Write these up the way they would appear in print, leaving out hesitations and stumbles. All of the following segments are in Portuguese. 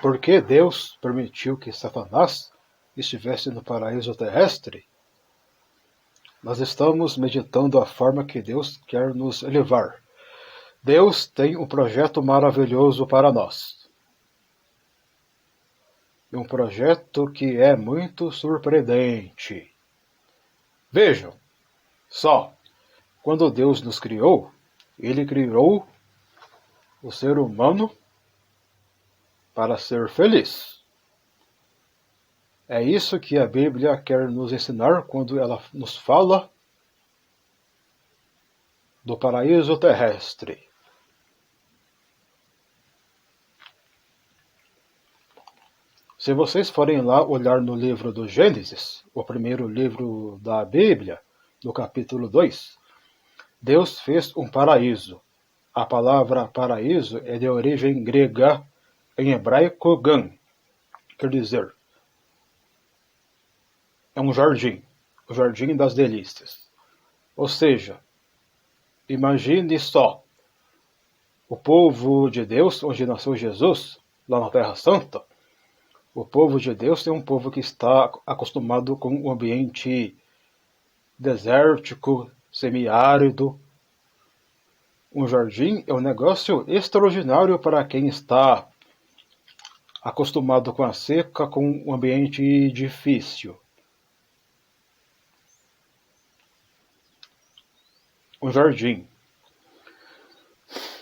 por que Deus permitiu que Satanás estivesse no paraíso terrestre? Nós estamos meditando a forma que Deus quer nos elevar. Deus tem um projeto maravilhoso para nós. Um projeto que é muito surpreendente. Vejam, só, quando Deus nos criou, Ele criou o ser humano para ser feliz. É isso que a Bíblia quer nos ensinar quando ela nos fala do paraíso terrestre. Se vocês forem lá olhar no livro do Gênesis, o primeiro livro da Bíblia, no capítulo 2, Deus fez um paraíso. A palavra paraíso é de origem grega, em hebraico gan, quer dizer, é um jardim, o jardim das delícias. Ou seja, imagine só, o povo de Deus, onde nasceu Jesus, lá na Terra Santa, o povo de Deus é um povo que está acostumado com um ambiente desértico, semiárido. Um jardim é um negócio extraordinário para quem está acostumado com a seca, com um ambiente difícil. Um jardim.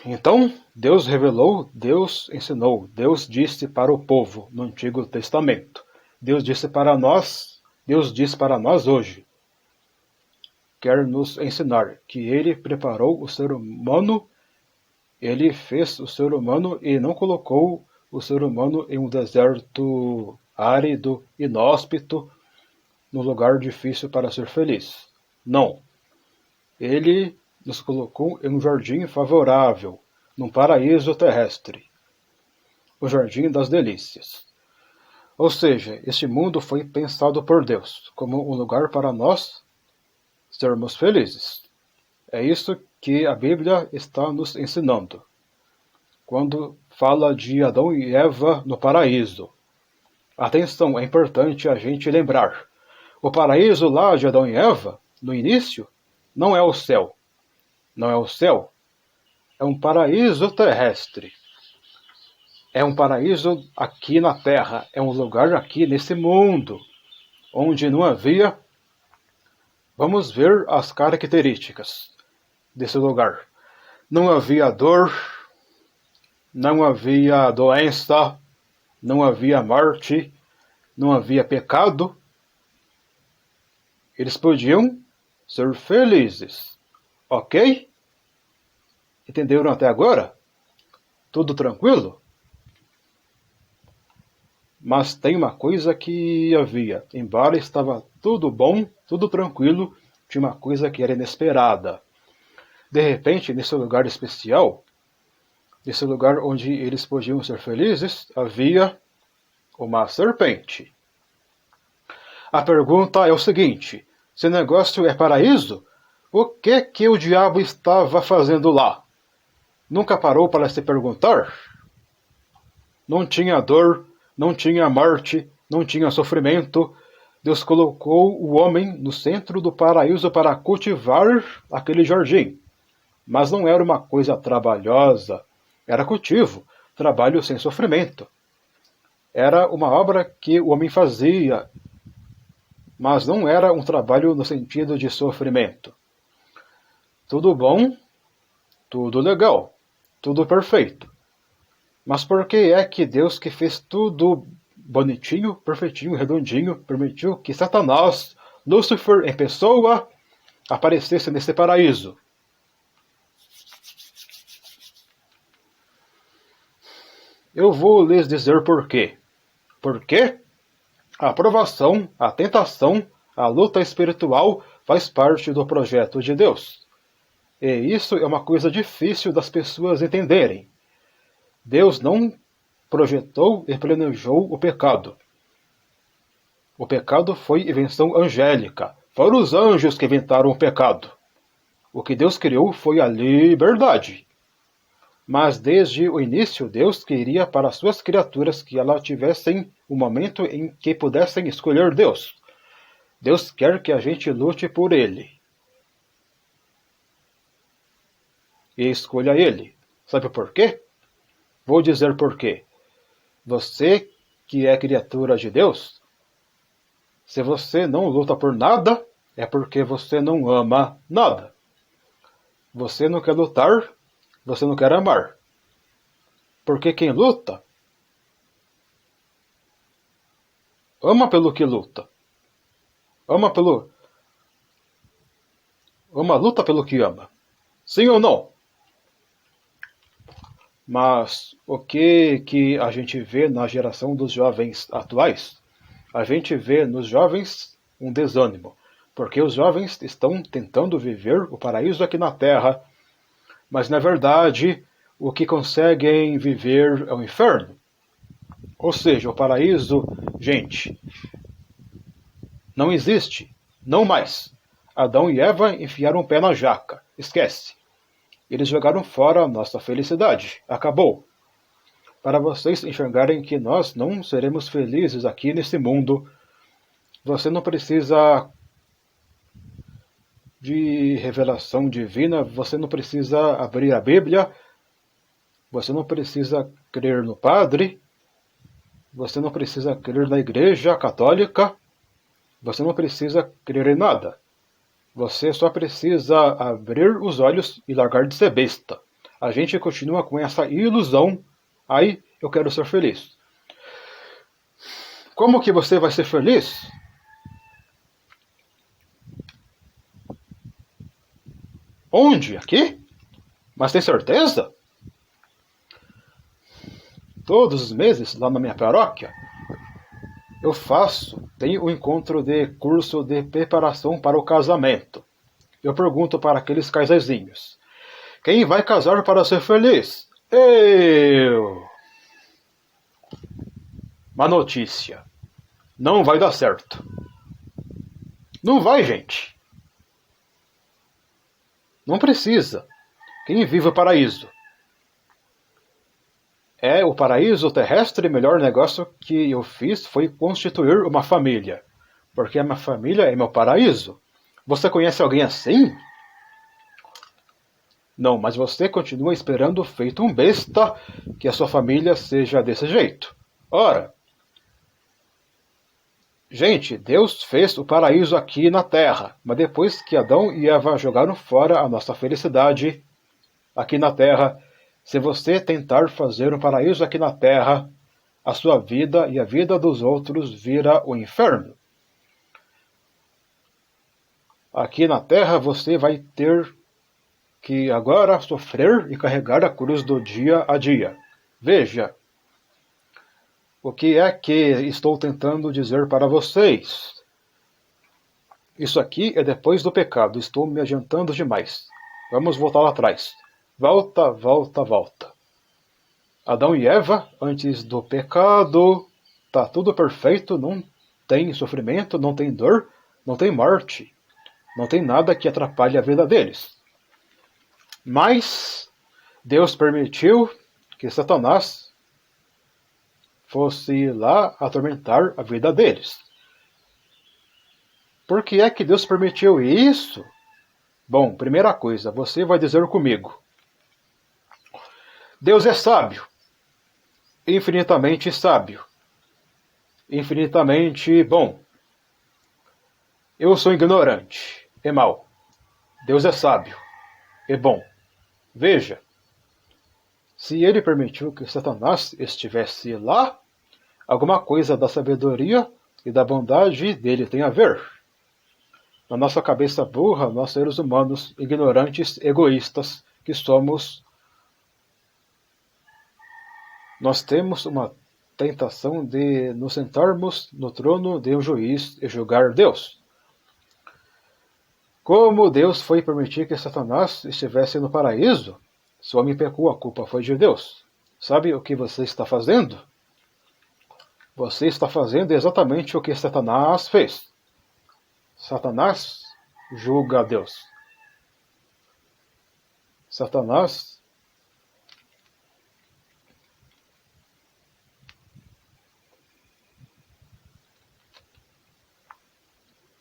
Então, Deus revelou, Deus ensinou, Deus disse para o povo no Antigo Testamento. Deus disse para nós hoje. Quer nos ensinar que Ele preparou o ser humano, Ele fez o ser humano e não colocou o ser humano em um deserto árido, inóspito, num lugar difícil para ser feliz. Não. Ele nos colocou em um jardim favorável, num paraíso terrestre, o jardim das delícias. Ou seja, este mundo foi pensado por Deus como um lugar para nós sermos felizes. É isso que a Bíblia está nos ensinando quando fala de Adão e Eva no paraíso. Atenção, é importante a gente lembrar. O paraíso lá de Adão e Eva, no início, não é o céu. Não é o céu. É um paraíso terrestre. É um paraíso aqui na Terra. É um lugar aqui nesse mundo, onde não havia... Vamos ver as características desse lugar. Não havia dor, não havia doença, não havia morte, não havia pecado. Eles podiam ser felizes. Ok? Entenderam até agora? Tudo tranquilo? Mas tem uma coisa que havia. Embora estava tudo bom, tudo tranquilo, tinha uma coisa que era inesperada. De repente, nesse lugar especial, nesse lugar onde eles podiam ser felizes, havia uma serpente. A pergunta é o seguinte: se o negócio é paraíso, o que o diabo estava fazendo lá? Nunca parou para se perguntar? Não tinha dor, não tinha morte, não tinha sofrimento. Deus colocou o homem no centro do paraíso para cultivar aquele jardim. Mas não era uma coisa trabalhosa, era cultivo, trabalho sem sofrimento. Era uma obra que o homem fazia, mas não era um trabalho no sentido de sofrimento. Tudo bom, tudo legal, tudo perfeito. Mas por que é que Deus, que fez tudo bonitinho, perfeitinho, redondinho, permitiu que Satanás, Lúcifer em pessoa, aparecesse nesse paraíso? Eu vou lhes dizer por quê. Porque a provação, a tentação, a luta espiritual faz parte do projeto de Deus. E isso é uma coisa difícil das pessoas entenderem. Deus não projetou e planejou o pecado. O pecado foi invenção angélica. Foram os anjos que inventaram o pecado. O que Deus criou foi a liberdade. Mas desde o início, Deus queria para suas criaturas que elas tivessem um momento em que pudessem escolher Deus. Deus quer que a gente lute por Ele. E escolha Ele. Sabe por quê? Vou dizer por quê. Você que é criatura de Deus, se você não luta por nada, é porque você não ama nada. Você não quer lutar, você não quer amar. Porque quem luta, ama pelo que luta. Luta pelo que ama. Sim ou não? Mas o que a gente vê na geração dos jovens atuais? A gente vê nos jovens um desânimo, porque os jovens estão tentando viver o paraíso aqui na Terra, mas na verdade o que conseguem viver é o inferno. Ou seja, o paraíso, gente, não existe, não mais. Adão e Eva enfiaram o pé na jaca, esquece. Eles jogaram fora a nossa felicidade, acabou. Para vocês enxergarem que nós não seremos felizes aqui nesse mundo, você não precisa de revelação divina, você não precisa abrir a Bíblia, você não precisa crer no padre, você não precisa crer na igreja católica, você não precisa crer em nada. Você só precisa abrir os olhos e largar de ser besta. A gente continua com essa ilusão, aí eu quero ser feliz. Como que você vai ser feliz? Onde? Aqui? Mas tem certeza? Todos os meses, lá na minha paróquia, tenho um encontro de curso de preparação para o casamento. Eu pergunto para aqueles casaizinhos: quem vai casar para ser feliz? Eu! Uma notícia: não vai dar certo. Não vai, gente. Não precisa. Quem vive o paraíso? O paraíso terrestre, o melhor negócio que eu fiz foi constituir uma família. Porque a minha família é meu paraíso. Você conhece alguém assim? Não, mas você continua esperando, feito um besta, que a sua família seja desse jeito. Ora, gente, Deus fez o paraíso aqui na Terra, mas depois que Adão e Eva jogaram fora a nossa felicidade aqui na Terra, se você tentar fazer um paraíso aqui na Terra, a sua vida e a vida dos outros vira o inferno. Aqui na Terra você vai ter que agora sofrer e carregar a cruz do dia a dia. Veja, o que é que estou tentando dizer para vocês? Isso aqui é depois do pecado, estou me adiantando demais. Vamos voltar lá atrás. Volta, volta, volta. Adão e Eva, antes do pecado, tá tudo perfeito, não tem sofrimento, não tem dor, não tem morte, não tem nada que atrapalhe a vida deles. Mas Deus permitiu que Satanás fosse lá atormentar a vida deles. Por que é que Deus permitiu isso? Bom, primeira coisa, você vai dizer comigo: Deus é sábio, infinitamente sábio, infinitamente bom. Eu sou ignorante, é mau. Deus é sábio, é bom. Veja, se ele permitiu que Satanás estivesse lá, alguma coisa da sabedoria e da bondade dele tem a ver. Na nossa cabeça burra, nós seres humanos, ignorantes, egoístas que somos, nós temos uma tentação de nos sentarmos no trono de um juiz e julgar Deus. Como Deus foi permitir que Satanás estivesse no paraíso, se o homem pecou, a culpa foi de Deus. Sabe o que você está fazendo? Você está fazendo exatamente o que Satanás fez. Satanás julga a Deus. Satanás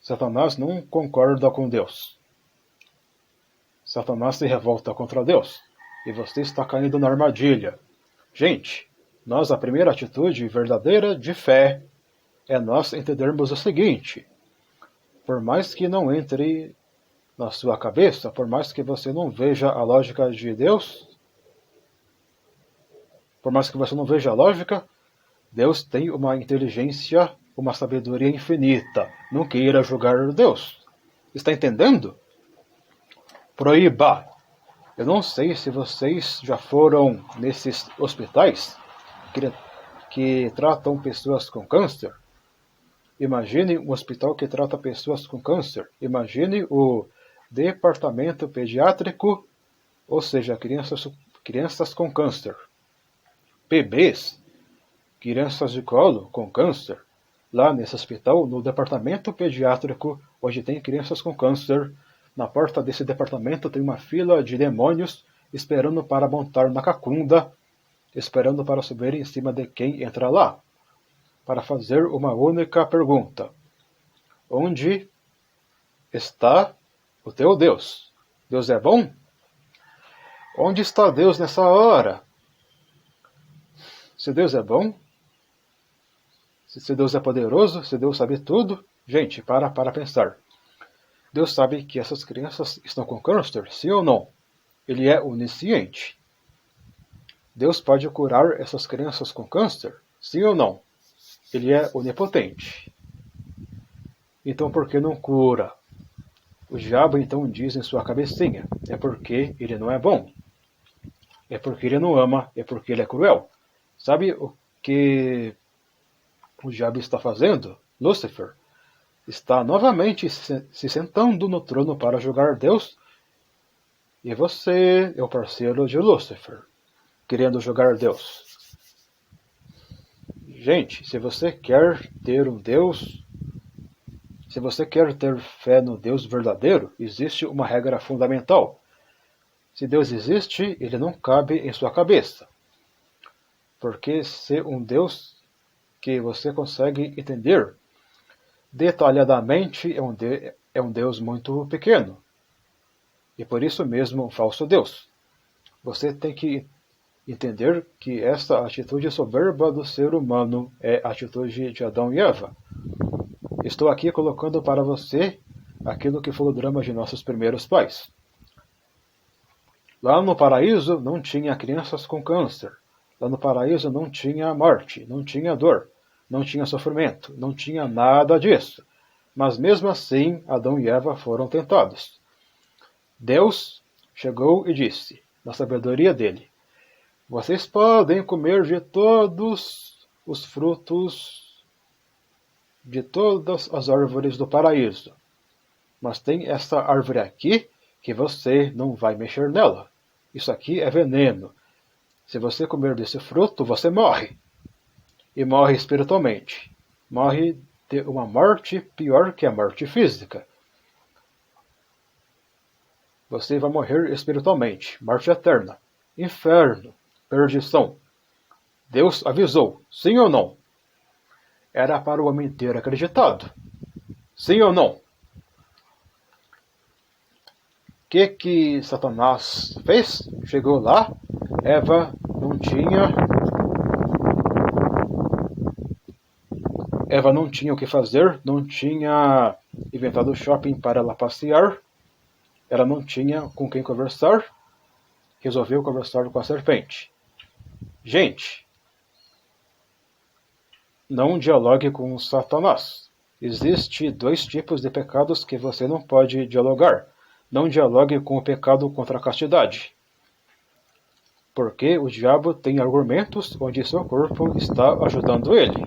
Satanás não concorda com Deus. Satanás se revolta contra Deus. E você está caindo na armadilha. Gente, a primeira atitude verdadeira de fé é nós entendermos o seguinte: por mais que não entre na sua cabeça, por mais que você não veja a lógica de Deus, por mais que você não veja a lógica, Deus tem uma inteligência, uma sabedoria infinita. Não queira julgar Deus. Está entendendo? Proíba. Eu não sei se vocês já foram nesses hospitais que tratam pessoas com câncer. Imagine um hospital que trata pessoas com câncer. Imagine o departamento pediátrico, ou seja, crianças com câncer. Bebês, crianças de colo com câncer. Lá nesse hospital, no departamento pediátrico, onde tem crianças com câncer, na porta desse departamento tem uma fila de demônios esperando para montar na cacunda, esperando para subir em cima de quem entra lá, para fazer uma única pergunta: onde está o teu Deus? Deus é bom? Onde está Deus nessa hora? Se Deus é bom, se Deus é poderoso, se Deus sabe tudo, gente, para pensar. Deus sabe que essas crianças estão com câncer, sim ou não? Ele é onisciente. Deus pode curar essas crianças com câncer, sim ou não? Ele é onipotente. Então por que não cura? O diabo então diz em sua cabecinha: é porque ele não é bom. É porque ele não ama, é porque ele é cruel. Sabe o que o diabo está fazendo? Lúcifer está novamente se sentando no trono para julgar Deus. E você é o parceiro de Lúcifer, querendo julgar Deus. Gente, se você quer ter um Deus, se você quer ter fé no Deus verdadeiro, existe uma regra fundamental. Se Deus existe, ele não cabe em sua cabeça. Porque se um Deus que você consegue entender detalhadamente é um Deus muito pequeno. E por isso mesmo um falso Deus. Você tem que entender que essa atitude soberba do ser humano é a atitude de Adão e Eva. Estou aqui colocando para você aquilo que foi o drama de nossos primeiros pais. Lá no paraíso não tinha crianças com câncer. Lá no paraíso não tinha morte, não tinha dor, não tinha sofrimento, não tinha nada disso. Mas mesmo assim, Adão e Eva foram tentados. Deus chegou e disse, na sabedoria dele: vocês podem comer de todos os frutos de todas as árvores do paraíso. Mas tem essa árvore aqui que você não vai mexer nela. Isso aqui é veneno. Se você comer desse fruto, você morre. E morre espiritualmente. Morre de uma morte pior que a morte física. Você vai morrer espiritualmente. Morte eterna. Inferno. Perdição. Deus avisou. Sim ou não? Era para o homem ter acreditado. Sim ou não? O que Satanás fez? Chegou lá, Eva não tinha o que fazer, não tinha inventado o shopping para ela passear, ela não tinha com quem conversar, resolveu conversar com a serpente. Gente, não dialogue com Satanás. Existem dois tipos de pecados que você não pode dialogar. Não dialogue com o pecado contra a castidade. Porque o diabo tem argumentos onde seu corpo está ajudando ele.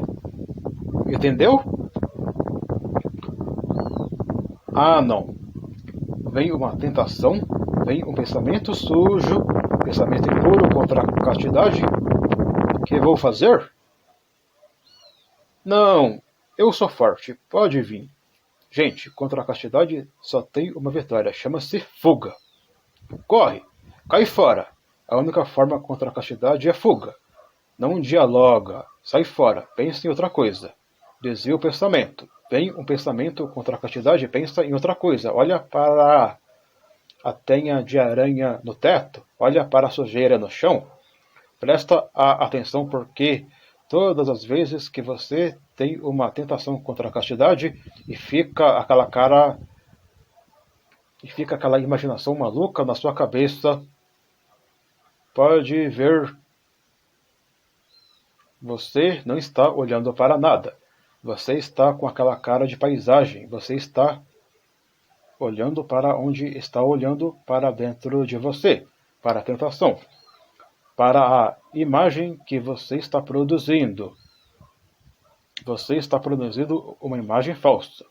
Entendeu? Ah, não. Vem uma tentação, vem um pensamento sujo, pensamento impuro contra a castidade. O que vou fazer? Não, eu sou forte, pode vir. Gente, contra a castidade só tem uma vitória, chama-se fuga. Corre, cai fora. A única forma contra a castidade é fuga. Não dialoga, sai fora, pensa em outra coisa. Desvia o pensamento. Vem um pensamento contra a castidade, pensa em outra coisa. Olha para a teia de aranha no teto, olha para a sujeira no chão. Presta atenção, porque todas as vezes que você tem uma tentação contra a castidade e fica aquela imaginação maluca na sua cabeça, pode ver, você não está olhando para nada. Você está com aquela cara de paisagem. Você está olhando para onde está olhando, para dentro de você, para a tentação, para a imagem que você está produzindo. Você está produzindo uma imagem falsa.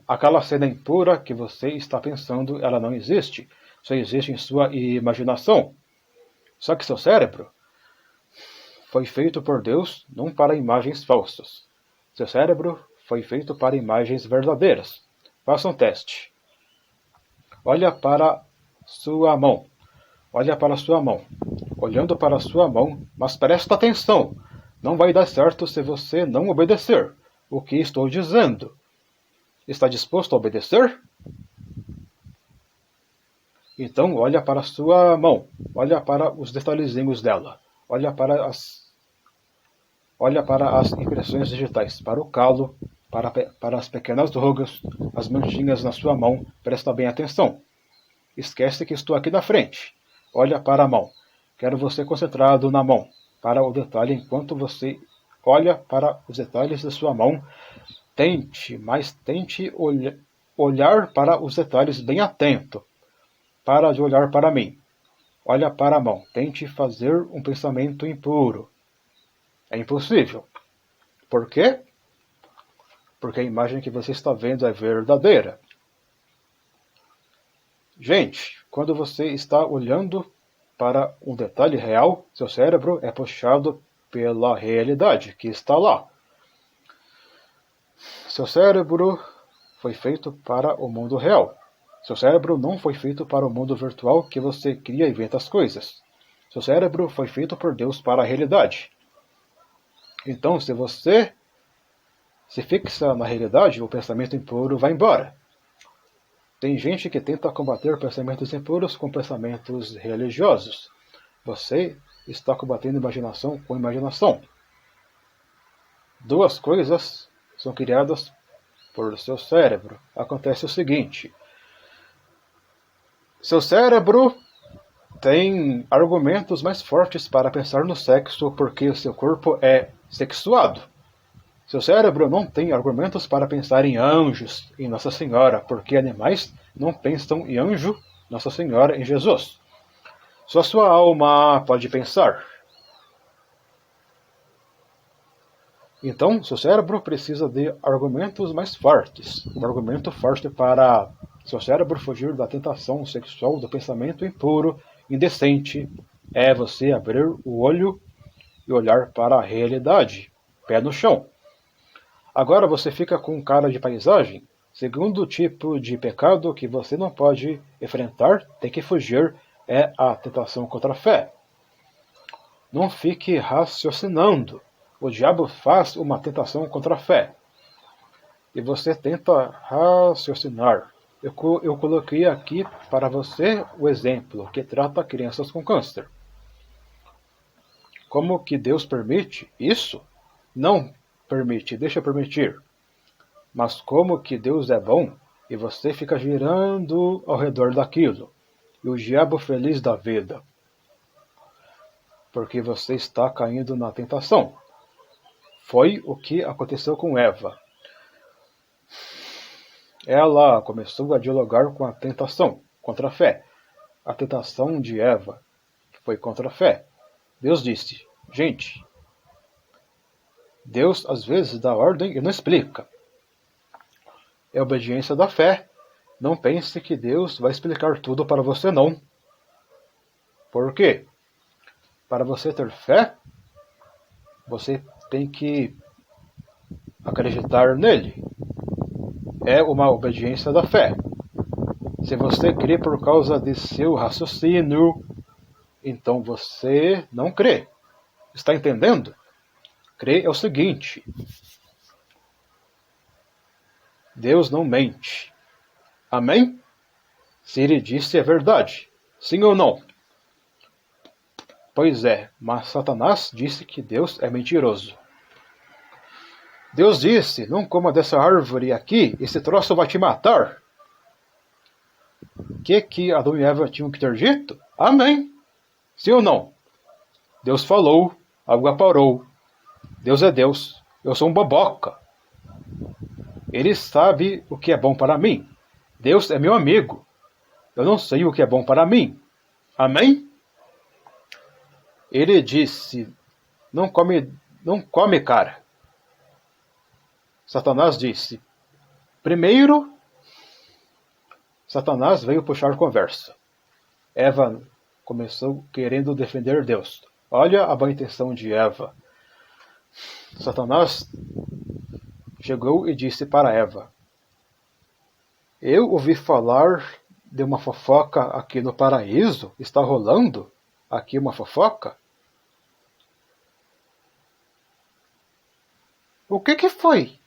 Aquela cena impura que você está pensando, ela não existe. Só existe em sua imaginação. Só que seu cérebro foi feito por Deus não para imagens falsas. Seu cérebro foi feito para imagens verdadeiras. Faça um teste. Olha para sua mão. Olha para sua mão. Olhando para sua mão, mas presta atenção. Não vai dar certo se você não obedecer o que estou dizendo. Está disposto a obedecer? Então olha para sua mão. Olha para os detalhezinhos dela. Olha para as impressões digitais, para o calo, para as pequenas rugas, as manchinhas na sua mão. Presta bem atenção. Esquece que estou aqui na frente. Olha para a mão. Quero você concentrado na mão, para o detalhe. Enquanto você olha para os detalhes da sua mão, tente olhar para os detalhes bem atento. Para de olhar para mim. Olha para a mão. Tente fazer um pensamento impuro. É impossível. Por quê? Porque a imagem que você está vendo é verdadeira. Gente, quando você está olhando para um detalhe real, seu cérebro é puxado pela realidade que está lá. Seu cérebro foi feito para o mundo real. Seu cérebro não foi feito para o mundo virtual que você cria e inventa as coisas. Seu cérebro foi feito por Deus para a realidade. Então, se você se fixa na realidade, o pensamento impuro vai embora. Tem gente que tenta combater pensamentos impuros com pensamentos religiosos. Você está combatendo imaginação com imaginação. Duas coisas são criadas por seu cérebro. Acontece o seguinte: seu cérebro tem argumentos mais fortes para pensar no sexo porque o seu corpo é sexuado. Seu cérebro não tem argumentos para pensar em anjos, em Nossa Senhora, porque animais não pensam em anjo, Nossa Senhora, em Jesus. Só sua alma pode pensar. Então, seu cérebro precisa de argumentos mais fortes. Um argumento forte para seu cérebro fugir da tentação sexual, do pensamento impuro, indecente, é você abrir o olho e olhar para a realidade, pé no chão. Agora você fica com cara de paisagem. Segundo tipo de pecado que você não pode enfrentar, tem que fugir, é a tentação contra a fé. Não fique raciocinando. O diabo faz uma tentação contra a fé. E você tenta raciocinar. Eu coloquei aqui para você o exemplo que trata crianças com câncer. Como que Deus permite isso? Não permite, deixa permitir. Mas como que Deus é bom e você fica girando ao redor daquilo. E o diabo feliz da vida. Porque você está caindo na tentação. Foi o que aconteceu com Eva. Ela começou a dialogar com a tentação, contra a fé. A tentação de Eva foi contra a fé. Deus disse: gente, Deus às vezes dá ordem e não explica. É a obediência da fé. Não pense que Deus vai explicar tudo para você, não. Por quê? Para você ter fé, você tem que acreditar nele. É uma obediência da fé. Se você crê por causa de seu raciocínio, então você não crê. Está entendendo? Crer é o seguinte: Deus não mente. Amém? Se ele disse é verdade. Sim ou não? Pois é, mas Satanás disse que Deus é mentiroso. Deus disse, não coma dessa árvore aqui, esse troço vai te matar. O que Adão e Eva tinham que ter dito? Amém. Sim ou não? Deus falou, a água parou. Deus é Deus. Eu sou um boboca. Ele sabe o que é bom para mim. Deus é meu amigo. Eu não sei o que é bom para mim. Amém? Ele disse, não come, cara. Satanás disse, primeiro, Satanás veio puxar conversa. Eva começou querendo defender Deus. Olha a boa intenção de Eva. Satanás chegou e disse para Eva, eu ouvi falar de uma fofoca aqui no paraíso. Está rolando aqui uma fofoca? O que foi?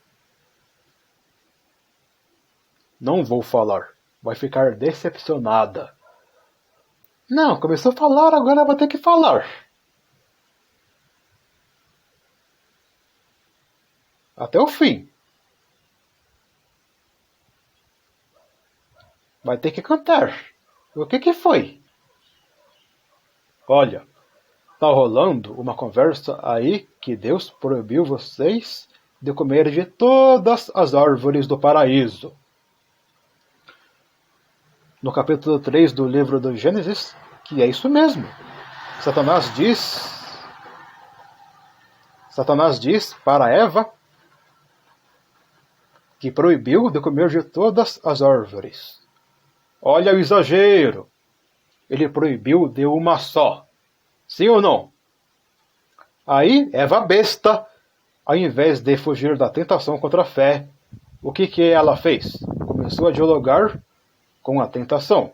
Não vou falar. Vai ficar decepcionada. Não, começou a falar, agora vai ter que falar. Até o fim. Vai ter que cantar. O que foi? Olha, tá rolando uma conversa aí que Deus proibiu vocês de comer de todas as árvores do paraíso. No capítulo 3 do livro do Gênesis, que é isso mesmo. Satanás diz para Eva que proibiu de comer de todas as árvores. Olha o exagero. Ele proibiu de uma só. Sim ou não? Aí, Eva besta, ao invés de fugir da tentação contra a fé, o que ela fez? Começou a dialogar com a tentação.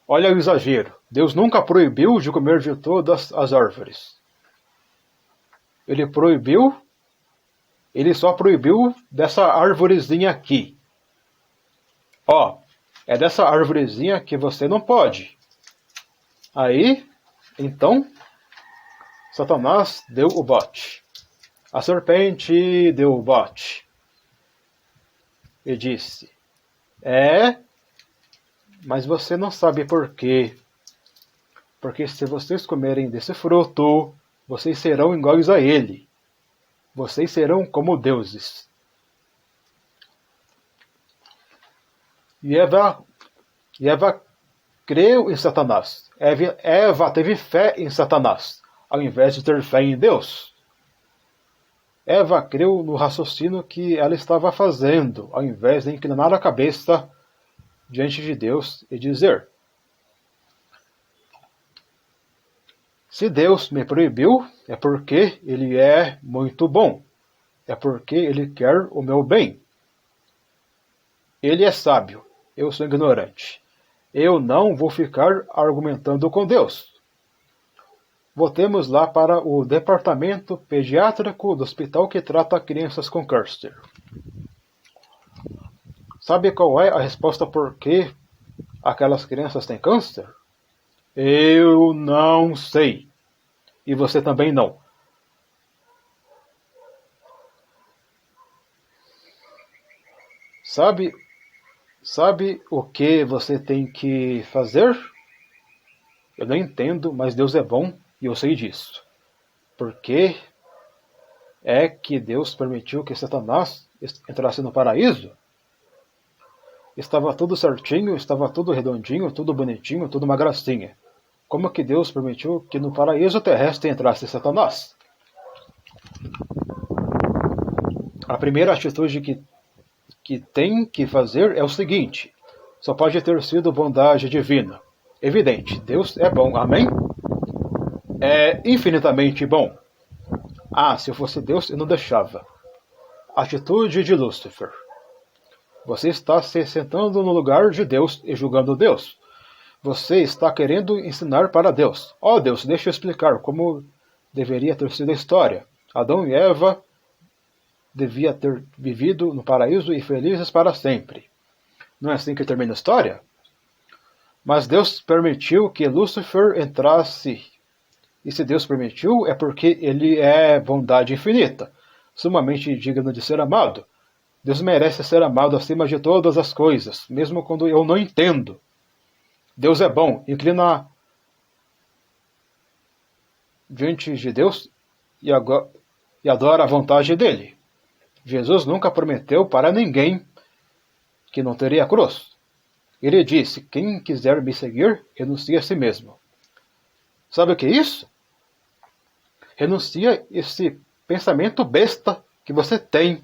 Olha o exagero. Deus nunca proibiu de comer de todas as árvores. Ele só proibiu dessa árvorezinha aqui. Ó, é dessa árvorezinha que você não pode. Aí, então, Satanás deu o bote. A serpente deu o bote. E disse, mas você não sabe por quê. Porque se vocês comerem desse fruto, vocês serão iguais a ele. Vocês serão como deuses. E Eva creu em Satanás. Eva teve fé em Satanás, ao invés de ter fé em Deus. Eva creu no raciocínio que ela estava fazendo, ao invés de inclinar a cabeça diante de Deus e dizer, se Deus me proibiu, é porque Ele é muito bom. É porque Ele quer o meu bem. Ele é sábio. Eu sou ignorante. Eu não vou ficar argumentando com Deus. Voltemos lá para o departamento pediátrico do hospital que trata crianças com câncer. Sabe qual é a resposta por que aquelas crianças têm câncer? Eu não sei. E você também não. Sabe o que você tem que fazer? Eu não entendo, mas Deus é bom e eu sei disso. Por que é que Deus permitiu que Satanás entrasse no paraíso? Estava tudo certinho, estava tudo redondinho, tudo bonitinho, tudo uma gracinha. Como que Deus permitiu que no paraíso terrestre entrasse Satanás? A primeira atitude que tem que fazer é o seguinte, só pode ter sido bondade divina. Evidente, Deus é bom, amém? É infinitamente bom. Se eu fosse Deus, eu não deixava. Atitude de Lúcifer. Você está se sentando no lugar de Deus e julgando Deus. Você está querendo ensinar para Deus. Deus, deixa eu explicar como deveria ter sido a história. Adão e Eva devia ter vivido no paraíso e felizes para sempre. Não é assim que termina a história? Mas Deus permitiu que Lúcifer entrasse. E se Deus permitiu, é porque ele é bondade infinita, sumamente digno de ser amado. Deus merece ser amado acima de todas as coisas, mesmo quando eu não entendo. Deus é bom, inclina diante de Deus e adora a vontade dele. Jesus nunca prometeu para ninguém que não teria cruz. Ele disse: quem quiser me seguir, renuncie a si mesmo. Sabe o que é isso? Renuncia esse pensamento besta que você tem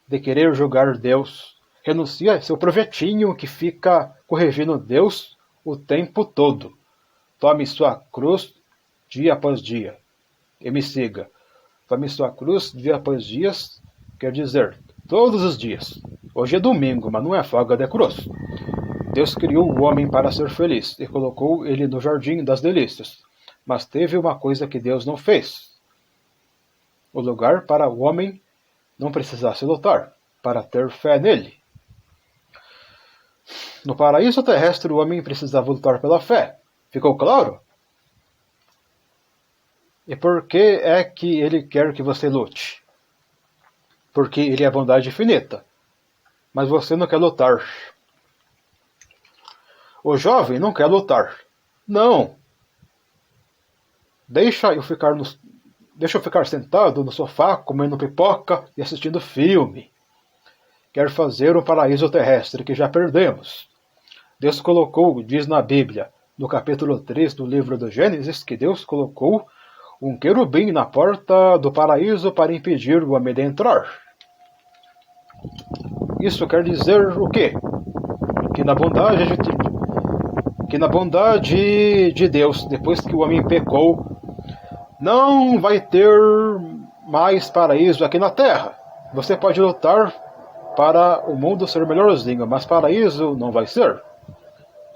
de querer julgar Deus. Renuncia seu projetinho que fica corrigindo Deus o tempo todo. Tome sua cruz dia após dia e me siga. Tome sua cruz dia após dia, quer dizer, todos os dias. Hoje é domingo, mas não é folga de cruz. Deus criou o homem para ser feliz e colocou ele no jardim das delícias. Mas teve uma coisa que Deus não fez. O lugar para o homem não precisasse lutar, para ter fé nele. No paraíso terrestre, o homem precisava lutar pela fé. Ficou claro? E por que é que ele quer que você lute? Porque ele é bondade infinita. Mas você não quer lutar. O jovem não quer lutar. Não. Deixa eu ficar sentado no sofá, comendo pipoca e assistindo filme. Quer fazer um paraíso terrestre que já perdemos. Deus colocou, diz na Bíblia, no capítulo 3 do livro do Gênesis, que Deus colocou um querubim na porta do paraíso para impedir o homem de entrar. Isso quer dizer o quê? Que na bondade de Deus, depois que o homem pecou, não vai ter mais paraíso aqui na Terra. Você pode lutar para o mundo ser melhorzinho, mas paraíso não vai ser.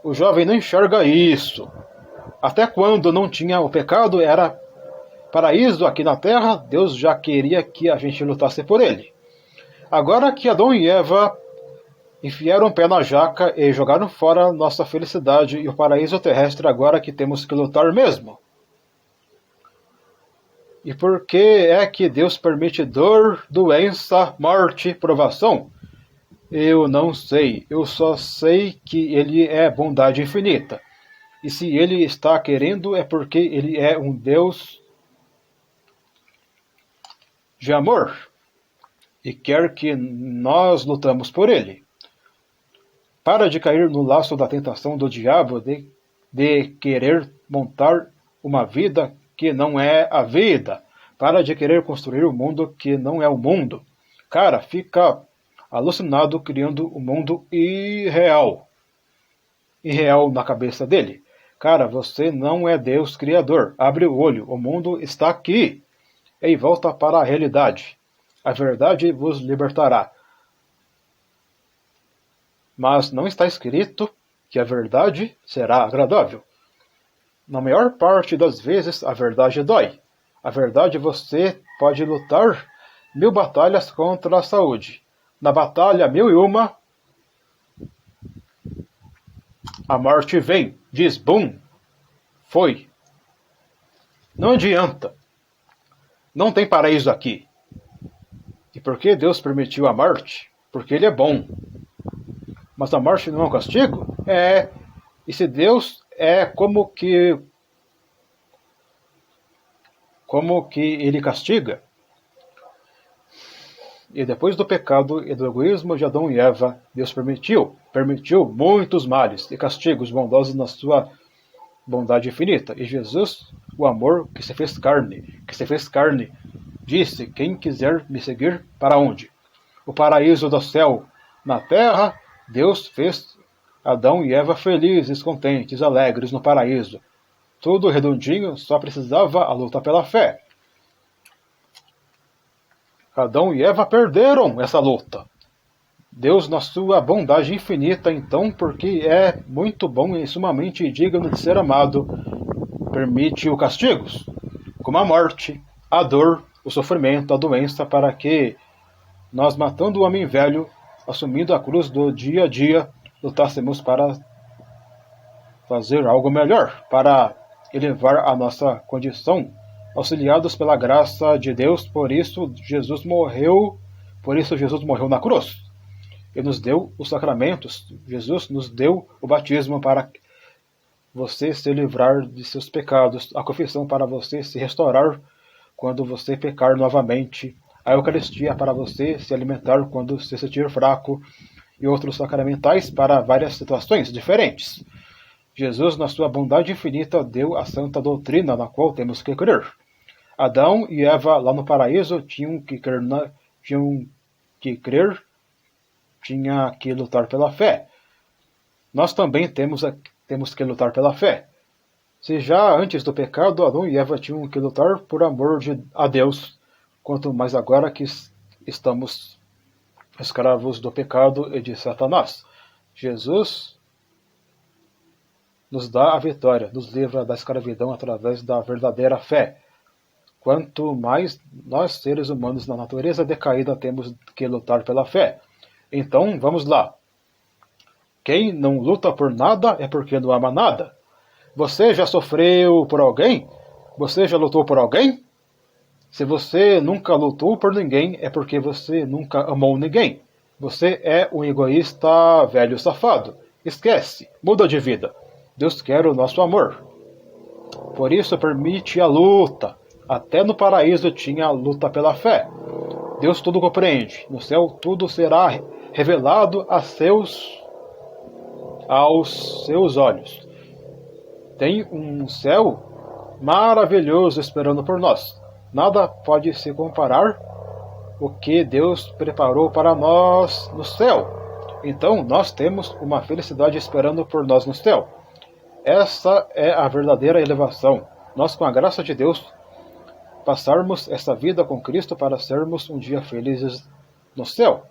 O jovem não enxerga isso. Até quando não tinha o pecado, era paraíso aqui na Terra, Deus já queria que a gente lutasse por ele. Agora que Adão e Eva enfiaram o pé na jaca e jogaram fora nossa felicidade e o paraíso terrestre, agora que temos que lutar mesmo. E por que é que Deus permite dor, doença, morte, provação? Eu não sei. Eu só sei que Ele é bondade infinita. E se Ele está querendo é porque Ele é um Deus de amor. E quer que nós lutamos por Ele. Para de cair no laço da tentação do diabo de querer montar uma vida que não é a vida. Para de querer construir um mundo que não é o mundo. Cara, fica alucinado criando um mundo irreal. Irreal na cabeça dele. Cara, você não é Deus criador. Abre o olho, o mundo está aqui. E volta para a realidade. A verdade vos libertará. Mas não está escrito que a verdade será agradável. Na maior parte das vezes, a verdade dói. A verdade você pode lutar 1000 batalhas contra a saúde. Na batalha 1001, a morte vem, diz bum, foi. Não adianta. Não tem paraíso aqui. E por que Deus permitiu a morte? Porque Ele é bom. Mas a morte não é um castigo? É. E se Deus é como que Ele castiga? E depois do pecado e do egoísmo de Adão e Eva, Deus permitiu muitos males e castigos bondosos na sua bondade infinita. E Jesus, o amor que se fez carne, disse: quem quiser me seguir, para onde? O paraíso do céu. Na terra, Deus fez Adão e Eva felizes, contentes, alegres no paraíso. Tudo redondinho, só precisava a luta pela fé. Adão e Eva perderam essa luta. Deus, na sua bondade infinita, então, porque é muito bom e sumamente digno de ser amado, permite os castigos, como a morte, a dor, o sofrimento, a doença, para que nós, matando o homem velho, assumindo a cruz do dia a dia, lutássemos para fazer algo melhor, para elevar a nossa condição, auxiliados pela graça de Deus. Por isso Jesus morreu na cruz. Ele nos deu os sacramentos, Jesus nos deu o batismo para você se livrar de seus pecados, a confissão para você se restaurar quando você pecar novamente, a Eucaristia para você se alimentar quando se sentir fraco, e outros sacramentais para várias situações diferentes. Jesus, na sua bondade infinita, deu a santa doutrina na qual temos que crer. Adão e Eva, lá no paraíso, tinham que lutar pela fé. Nós também temos que lutar pela fé. Se já antes do pecado, Adão e Eva tinham que lutar por amor a Deus, quanto mais agora que estamos escravos do pecado e de Satanás. Jesus nos dá a vitória, nos livra da escravidão através da verdadeira fé. Quanto mais nós, seres humanos na natureza decaída, temos que lutar pela fé. Então, vamos lá. Quem não luta por nada é porque não ama nada. Você já sofreu por alguém? Você já lutou por alguém? Se você nunca lutou por ninguém, é porque você nunca amou ninguém. Você é um egoísta velho safado. Esquece, muda de vida. Deus quer o nosso amor. Por isso permite a luta. Até no paraíso tinha a luta pela fé. Deus tudo compreende. No céu tudo será revelado aos seus olhos. Tem um céu maravilhoso esperando por nós. Nada pode se comparar o que Deus preparou para nós no céu. Então nós temos uma felicidade esperando por nós no céu. Essa é a verdadeira elevação. Nós, com a graça de Deus, passarmos essa vida com Cristo para sermos um dia felizes no céu.